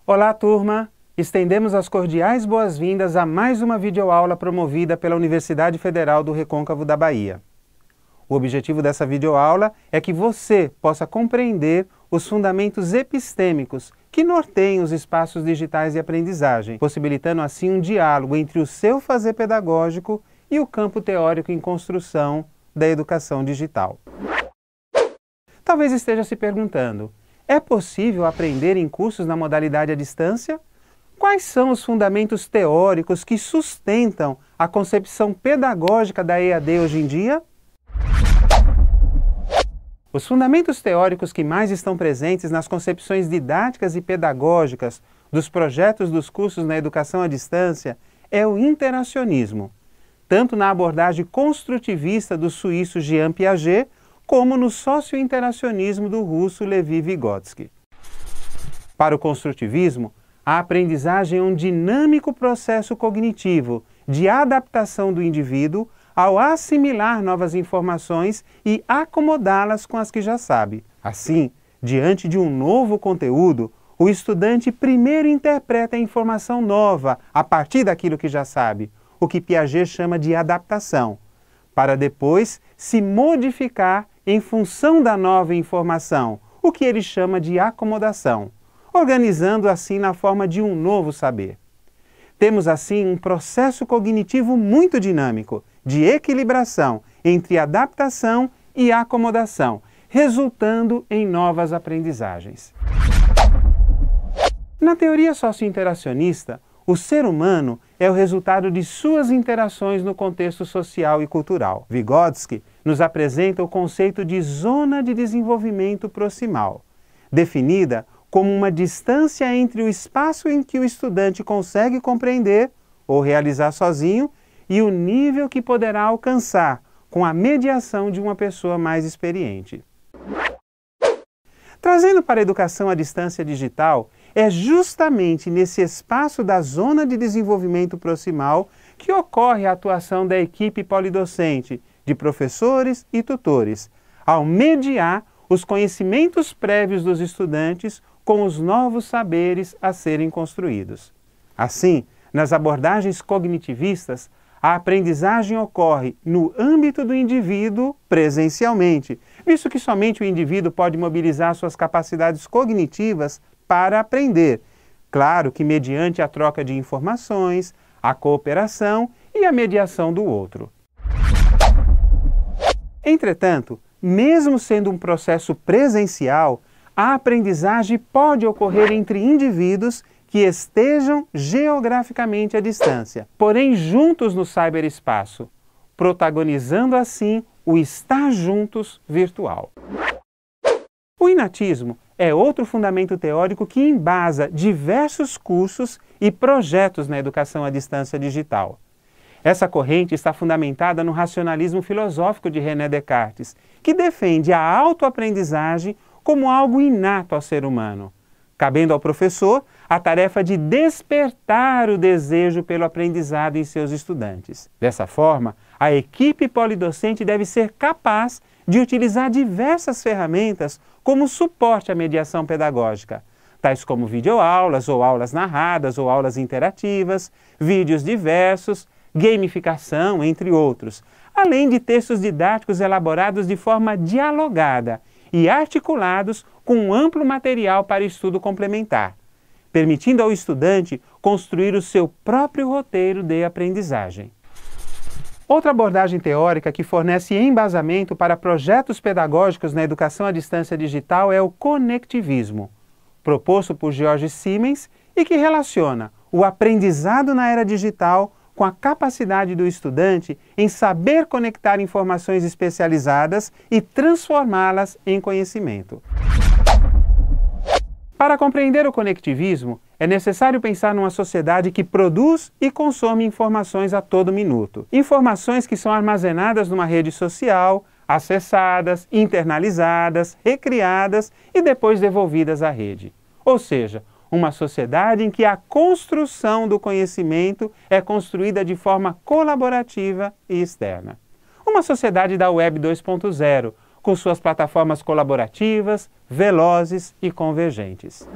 Olá, turma! Estendemos as cordiais boas-vindas a mais uma videoaula promovida pela Universidade Federal do Recôncavo da Bahia. O objetivo dessa videoaula é que você possa compreender os fundamentos epistêmicos que norteiam os espaços digitais de aprendizagem, possibilitando assim um diálogo entre o seu fazer pedagógico e o campo teórico em construção da educação digital. Talvez esteja se perguntando: é possível aprender em cursos na modalidade à distância? Quais são os fundamentos teóricos que sustentam a concepção pedagógica da EAD hoje em dia? Os fundamentos teóricos que mais estão presentes nas concepções didáticas e pedagógicas dos projetos dos cursos na educação à distância é o interacionismo, tanto na abordagem construtivista do suíço Jean Piaget, como no socio-interacionismo do russo Levi Vygotsky. Para o construtivismo, a aprendizagem é um dinâmico processo cognitivo de adaptação do indivíduo ao assimilar novas informações e acomodá-las com as que já sabe. Assim, diante de um novo conteúdo, o estudante primeiro interpreta a informação nova a partir daquilo que já sabe, o que Piaget chama de adaptação, para depois se modificar em função da nova informação, o que ele chama de acomodação, organizando assim na forma de um novo saber. Temos assim um processo cognitivo muito dinâmico, de equilibração entre adaptação e acomodação, resultando em novas aprendizagens. Na teoria socio-interacionista, o ser humano é o resultado de suas interações no contexto social e cultural. Vygotsky nos apresenta o conceito de zona de desenvolvimento proximal, definida como uma distância entre o espaço em que o estudante consegue compreender ou realizar sozinho e o nível que poderá alcançar com a mediação de uma pessoa mais experiente. Trazendo para a educação à distância digital, é justamente nesse espaço da zona de desenvolvimento proximal que ocorre a atuação da equipe polidocente, de professores e tutores, ao mediar os conhecimentos prévios dos estudantes com os novos saberes a serem construídos. Assim, nas abordagens cognitivistas, a aprendizagem ocorre no âmbito do indivíduo presencialmente, visto que somente o indivíduo pode mobilizar suas capacidades cognitivas para aprender, claro que mediante a troca de informações, a cooperação e a mediação do outro. Entretanto, mesmo sendo um processo presencial, a aprendizagem pode ocorrer entre indivíduos que estejam geograficamente à distância, porém juntos no cyberespaço, protagonizando assim o estar juntos virtual. O inatismo é outro fundamento teórico que embasa diversos cursos e projetos na educação à distância digital. Essa corrente está fundamentada no racionalismo filosófico de René Descartes, que defende a autoaprendizagem como algo inato ao ser humano, cabendo ao professor a tarefa de despertar o desejo pelo aprendizado em seus estudantes. Dessa forma, a equipe polidocente deve ser capaz de utilizar diversas ferramentas como suporte à mediação pedagógica, tais como videoaulas ou aulas narradas ou aulas interativas, vídeos diversos, gamificação, entre outros, além de textos didáticos elaborados de forma dialogada e articulados com um amplo material para estudo complementar, permitindo ao estudante construir o seu próprio roteiro de aprendizagem. Outra abordagem teórica que fornece embasamento para projetos pedagógicos na educação à distância digital é o conectivismo, proposto por George Siemens e que relaciona o aprendizado na era digital com a capacidade do estudante em saber conectar informações especializadas e transformá-las em conhecimento. Para compreender o conectivismo, é necessário pensar numa sociedade que produz e consome informações a todo minuto. Informações que são armazenadas numa rede social, acessadas, internalizadas, recriadas e depois devolvidas à rede. Ou seja, uma sociedade em que a construção do conhecimento é construída de forma colaborativa e externa. Uma sociedade da Web 2.0, com suas plataformas colaborativas, velozes e convergentes.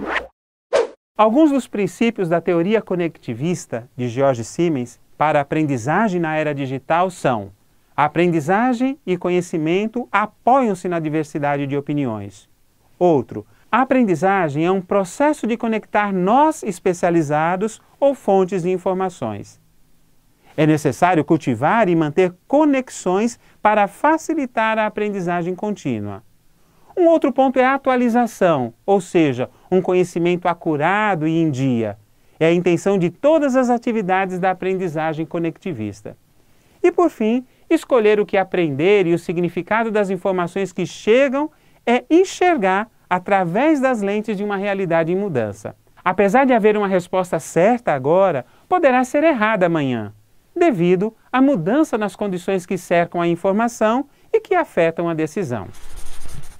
Alguns dos princípios da teoria conectivista de George Siemens para a aprendizagem na era digital são: a aprendizagem e conhecimento apoiam-se na diversidade de opiniões. Outro, a aprendizagem é um processo de conectar nós especializados ou fontes de informações. É necessário cultivar e manter conexões para facilitar a aprendizagem contínua. Um outro ponto é a atualização, ou seja, um conhecimento acurado e em dia. É a intenção de todas as atividades da aprendizagem conectivista. E por fim, escolher o que aprender e o significado das informações que chegam é enxergar através das lentes de uma realidade em mudança. Apesar de haver uma resposta certa agora, poderá ser errada amanhã, devido à mudança nas condições que cercam a informação e que afetam a decisão.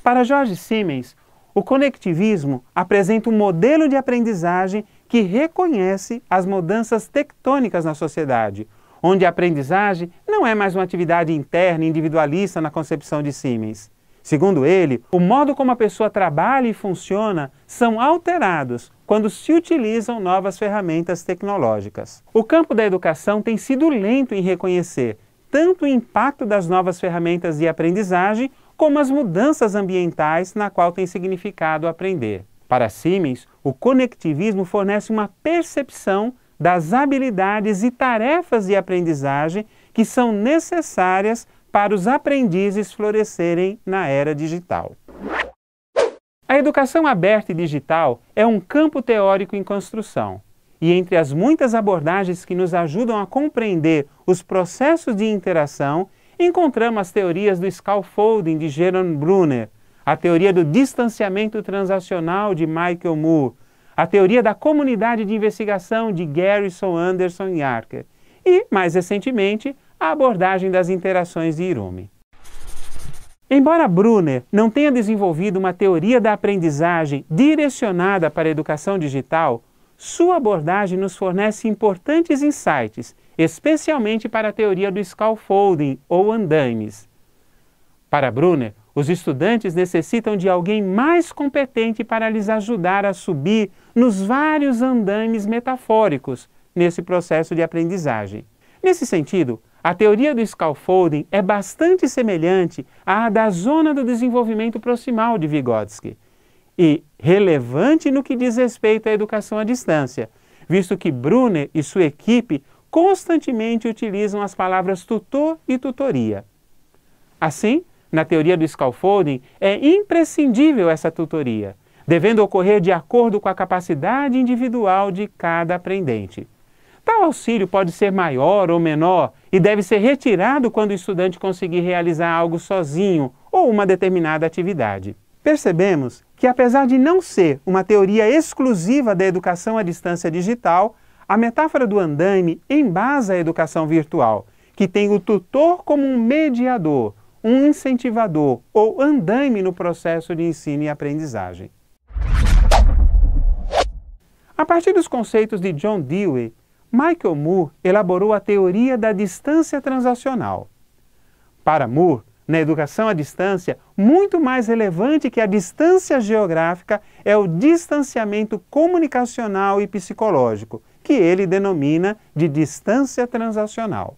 Para George Siemens, o conectivismo apresenta um modelo de aprendizagem que reconhece as mudanças tectônicas na sociedade, onde a aprendizagem não é mais uma atividade interna e individualista na concepção de Siemens. Segundo ele, o modo como a pessoa trabalha e funciona são alterados quando se utilizam novas ferramentas tecnológicas. O campo da educação tem sido lento em reconhecer tanto o impacto das novas ferramentas de aprendizagem como as mudanças ambientais na qual tem significado aprender. Para Siemens, o conectivismo fornece uma percepção das habilidades e tarefas de aprendizagem que são necessárias para os aprendizes florescerem na era digital. A educação aberta e digital é um campo teórico em construção, e entre as muitas abordagens que nos ajudam a compreender os processos de interação, encontramos as teorias do scaffolding de Jerome Bruner, a teoria do distanciamento transacional de Michael Moore, a teoria da comunidade de investigação de Garrison, Anderson e Archer, e, mais recentemente, a abordagem das interações de Hirumi. Embora Bruner não tenha desenvolvido uma teoria da aprendizagem direcionada para a educação digital, sua abordagem nos fornece importantes insights, especialmente para a teoria do scaffolding ou andaimes. Para Bruner, os estudantes necessitam de alguém mais competente para lhes ajudar a subir nos vários andaimes metafóricos nesse processo de aprendizagem. Nesse sentido, a teoria do scaffolding é bastante semelhante à da zona do desenvolvimento proximal de Vygotsky e relevante no que diz respeito à educação à distância, visto que Bruner e sua equipe constantemente utilizam as palavras tutor e tutoria. Assim, na teoria do scaffolding, é imprescindível essa tutoria, devendo ocorrer de acordo com a capacidade individual de cada aprendente. Tal auxílio pode ser maior ou menor e deve ser retirado quando o estudante conseguir realizar algo sozinho ou uma determinada atividade. Percebemos que, apesar de não ser uma teoria exclusiva da educação à distância digital, a metáfora do andaime embasa a educação virtual, que tem o tutor como um mediador, um incentivador ou andaime no processo de ensino e aprendizagem. A partir dos conceitos de John Dewey, Michael Moore elaborou a teoria da distância transacional. Para Moore, na educação à distância, muito mais relevante que a distância geográfica é o distanciamento comunicacional e psicológico, que ele denomina de distância transacional.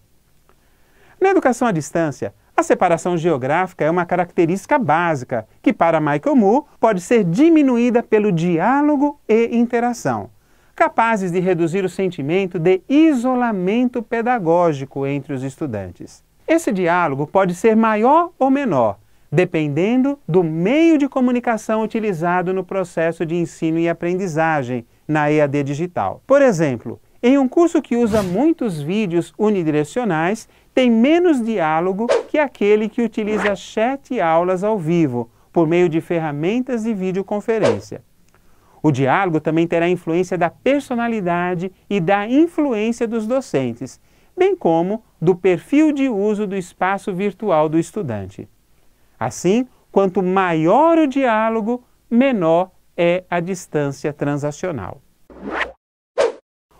Na educação à distância, a separação geográfica é uma característica básica que, para Michael Moore, pode ser diminuída pelo diálogo e interação, capazes de reduzir o sentimento de isolamento pedagógico entre os estudantes. Esse diálogo pode ser maior ou menor, dependendo do meio de comunicação utilizado no processo de ensino e aprendizagem na EAD digital. Por exemplo, em um curso que usa muitos vídeos unidirecionais, tem menos diálogo que aquele que utiliza chat e aulas ao vivo, por meio de ferramentas de videoconferência. O diálogo também terá influência da personalidade e da influência dos docentes, bem como do perfil de uso do espaço virtual do estudante. Assim, quanto maior o diálogo, menor é a distância transacional.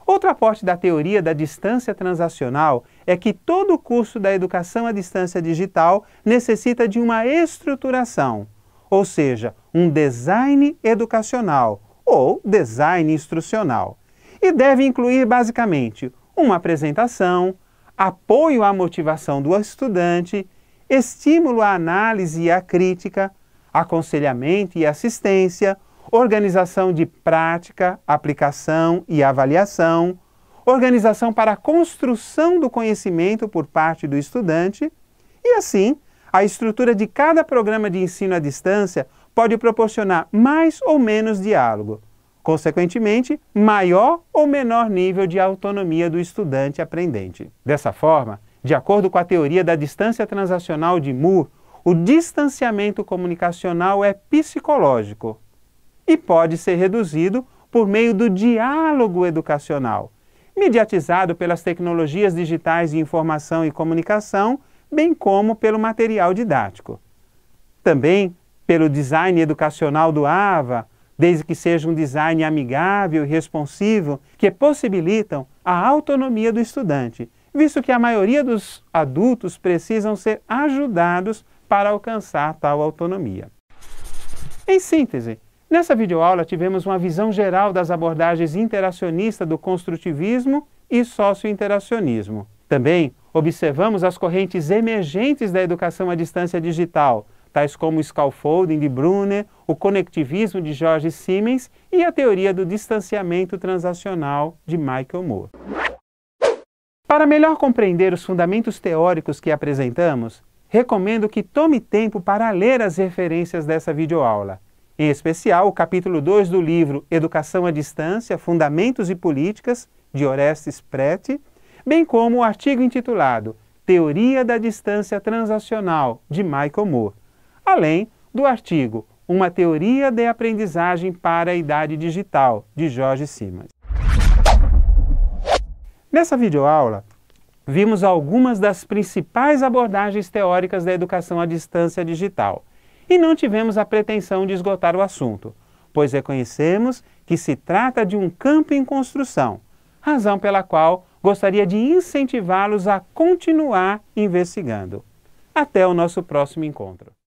Outro aporte da teoria da distância transacional é que todo curso da educação à distância digital necessita de uma estruturação, ou seja, um design educacional, ou design instrucional, e deve incluir basicamente uma apresentação, apoio à motivação do estudante, estímulo à análise e à crítica, aconselhamento e assistência, organização de prática, aplicação e avaliação, organização para a construção do conhecimento por parte do estudante, e assim, a estrutura de cada programa de ensino à distância pode proporcionar mais ou menos diálogo, consequentemente, maior ou menor nível de autonomia do estudante aprendente. Dessa forma, de acordo com a teoria da distância transacional de Moore, o distanciamento comunicacional é psicológico e pode ser reduzido por meio do diálogo educacional, mediatizado pelas tecnologias digitais de informação e comunicação, bem como pelo material didático. Também pelo design educacional do AVA, desde que seja um design amigável e responsivo, que possibilitam a autonomia do estudante, visto que a maioria dos adultos precisam ser ajudados para alcançar tal autonomia. Em síntese, nessa videoaula tivemos uma visão geral das abordagens interacionista do construtivismo e socio-interacionismo. Também observamos as correntes emergentes da educação à distância digital, tais como o scaffolding de Brunner, o conectivismo de George Siemens e a teoria do distanciamento transacional de Michael Moore. Para melhor compreender os fundamentos teóricos que apresentamos, recomendo que tome tempo para ler as referências dessa videoaula, em especial o capítulo 2 do livro Educação à Distância, Fundamentos e Políticas, de Orestes Preti, bem como o artigo intitulado Teoria da Distância Transacional, de Michael Moore, além do artigo Uma Teoria de Aprendizagem para a Idade Digital, de George Siemens. Nessa videoaula, vimos algumas das principais abordagens teóricas da educação à distância digital e não tivemos a pretensão de esgotar o assunto, pois reconhecemos que se trata de um campo em construção, razão pela qual gostaria de incentivá-los a continuar investigando. Até o nosso próximo encontro.